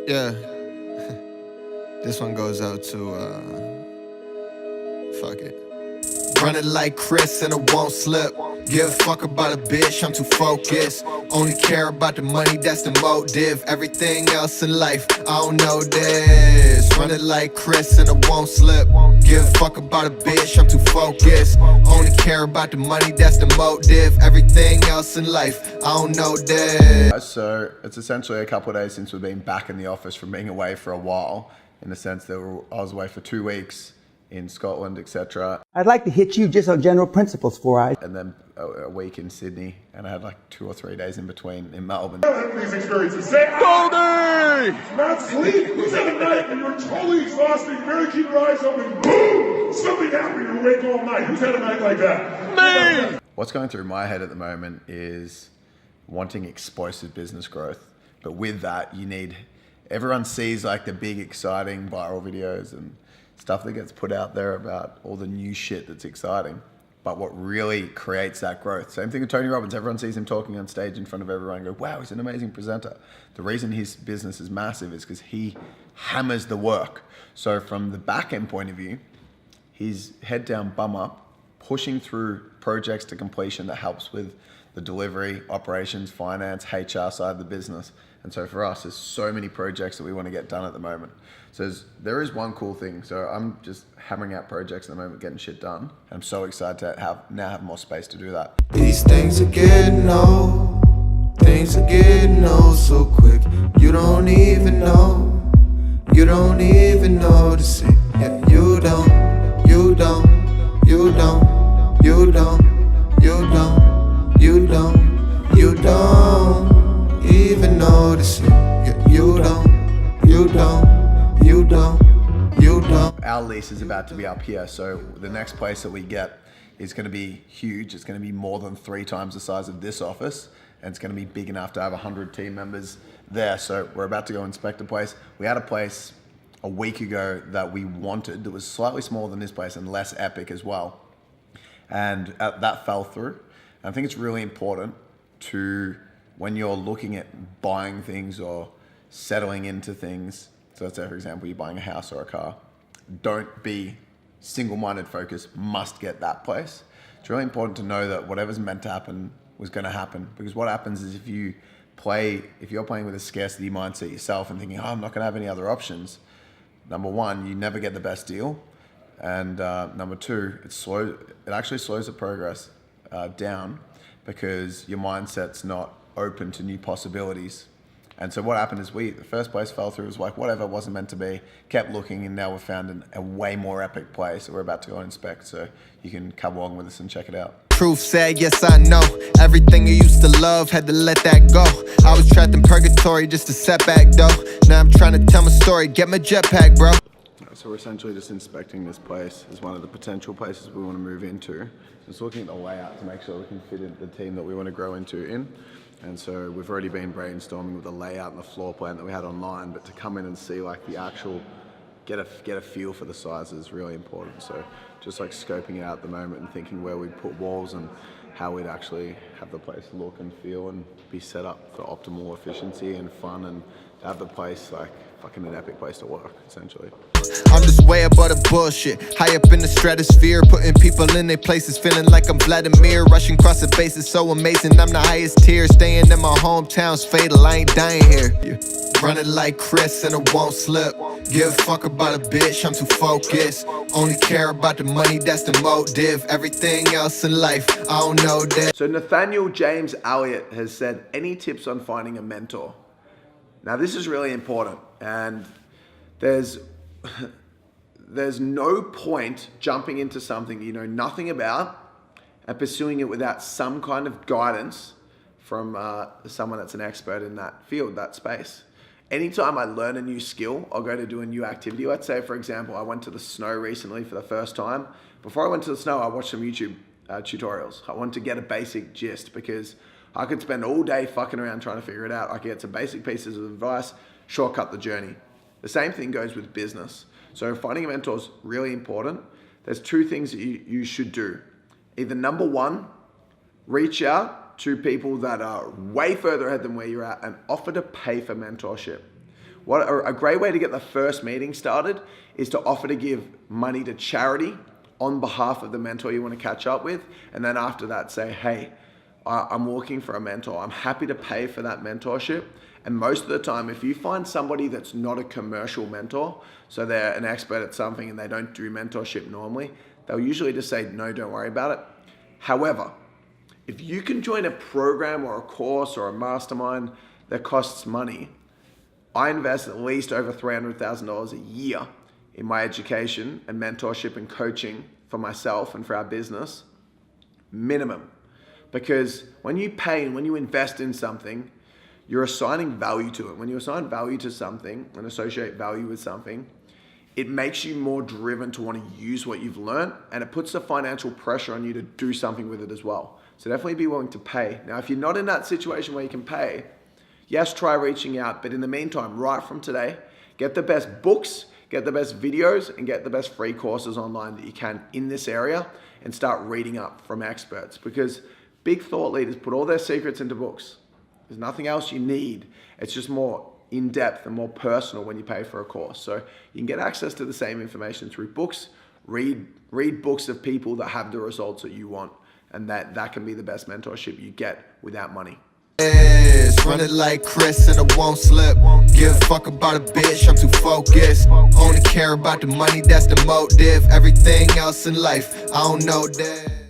Yeah. This one goes out to, fuck it. Running like Chris and it won't slip. Give a fuck about a bitch, I'm too focused. Only care about the money, that's the motive. Everything else in life, I don't know this. Running like Chris and it won't slip. Give a fuck about a bitch, I'm too focused. Only care about the money, that's the motive. Everything else in life, I don't know this. So it's essentially a couple of days since we've been back in the office from being away for a while, in the sense that I was away for 2 weeks in Scotland, etc. I'd like to hit you just on general principles for I. And then a week in Sydney, and I had like 2 or 3 days in between in Melbourne. These experiences. Say, Goldie! Not sleep. Who's had a night when you're totally exhausted, you barely keep your eyes open, boom! Something happened, you're awake all night. Who's had a night like that? Me! What's going through my head at the moment is wanting explosive business growth. But with that, you need, everyone sees like the big, exciting viral videos and stuff that gets put out there about all the new shit that's exciting. But what really creates that growth, same thing with Tony Robbins, everyone sees him talking on stage in front of everyone and go, wow, he's an amazing presenter. The reason his business is massive is because he hammers the work. So from the back end point of view, he's head down, bum up, pushing through projects to completion that helps with the delivery, operations, finance, HR side of the business. And so for us, there's so many projects that we want to get done at the moment. So there is one cool thing. So I'm just hammering out projects at the moment, getting shit done. I'm so excited to now have more space to do that. These things are getting old. Things are getting old so quick. You don't even know. You don't even notice it. Yeah, you don't. You don't. You don't. You don't. You don't. You don't. You don't even notice it. Yeah, you don't. You don't. You don't. You don't. Our lease is about to be up here, so the next place that we get is going to be huge. It's going to be more than 3 times the size of this office, and it's going to be big enough to have 100 team members there. So we're about to go inspect the place. We had a place a week ago that we wanted that was slightly smaller than this place and less epic as well, and that fell through. And I think it's really important to, when you're looking at buying things or settling into things, so let's say, for example, you're buying a house or a car, don't be single-minded focused, must get that place. It's really important to know that whatever's meant to happen was going to happen, because what happens is if you're playing with a scarcity mindset yourself and thinking, oh, I'm not going to have any other options, number one, you never get the best deal. And number two, it actually slows the progress down, because your mindset's not open to new possibilities. And so what happened is the first place fell through. It was like, whatever, it wasn't meant to be. Kept looking, and now we've found a way more epic place that we're about to go inspect. So you can come along with us and check it out. Truth said, yes, I know. Everything you used to love, had to let that go. I was trapped in purgatory, just a setback, though. Now I'm trying to tell my story, get my jetpack, bro. So we're essentially just inspecting this place as one of the potential places we want to move into. Just looking at the layout to make sure we can fit in the team that we want to grow into. And so we've already been brainstorming with the layout and the floor plan that we had online, but to come in and see like the actual, get a feel for the size is really important. So just like scoping it out at the moment and thinking where we'd put walls and how we'd actually have the place look and feel and be set up for optimal efficiency and fun, and to have the place like fucking an epic place to work, essentially. I'm just way above the bullshit, high up in the stratosphere, putting people in their places, feeling like I'm Vladimir, rushing across the bases, so amazing, I'm the highest tier, staying in my hometown's fatal, I ain't dying here. Yeah. Running like Chris and it won't slip. Give a fuck about a bitch, I'm too focused. Only care about the money, that's the motive. Everything else in life, I don't know that. So Nathaniel James Elliott has said, any tips on finding a mentor? Now this is really important, and there's no point jumping into something you know nothing about and pursuing it without some kind of guidance from someone that's an expert in that field, that space. Anytime I learn a new skill, I'll go to do a new activity. Let's say, for example, I went to the snow recently for the first time. Before I went to the snow, I watched some YouTube tutorials. I wanted to get a basic gist, because I could spend all day fucking around trying to figure it out. I could get some basic pieces of advice, shortcut the journey. The same thing goes with business. So finding a mentor is really important. There's 2 things that you should do. Either number 1, reach out to people that are way further ahead than where you're at and offer to pay for mentorship. A great way to get the first meeting started is to offer to give money to charity on behalf of the mentor you want to catch up with. And then after that, say, hey, I'm looking for a mentor. I'm happy to pay for that mentorship. And most of the time, if you find somebody that's not a commercial mentor, so they're an expert at something and they don't do mentorship normally, they'll usually just say, no, don't worry about it. However, if you can join a program or a course or a mastermind that costs money, I invest at least over $300,000 a year in my education and mentorship and coaching for myself and for our business, minimum. Because when you pay and when you invest in something, you're assigning value to it. When you assign value to something and associate value with something, it makes you more driven to want to use what you've learned, and it puts the financial pressure on you to do something with it as well. So definitely be willing to pay. Now, if you're not in that situation where you can pay, yes, try reaching out. But in the meantime, right from today, get the best books, get the best videos, and get the best free courses online that you can in this area, and start reading up from experts. Because big thought leaders put all their secrets into books. There's nothing else you need. It's just more in-depth and more personal when you pay for a course. So you can get access to the same information through books. Read books of people that have the results that you want. And that can be the best mentorship you get without money. Run it like Chris and I won't slip. Give a fuck about a bitch, I'm too focused. Only care about the money, that's the motive. Everything else in life, I don't know that.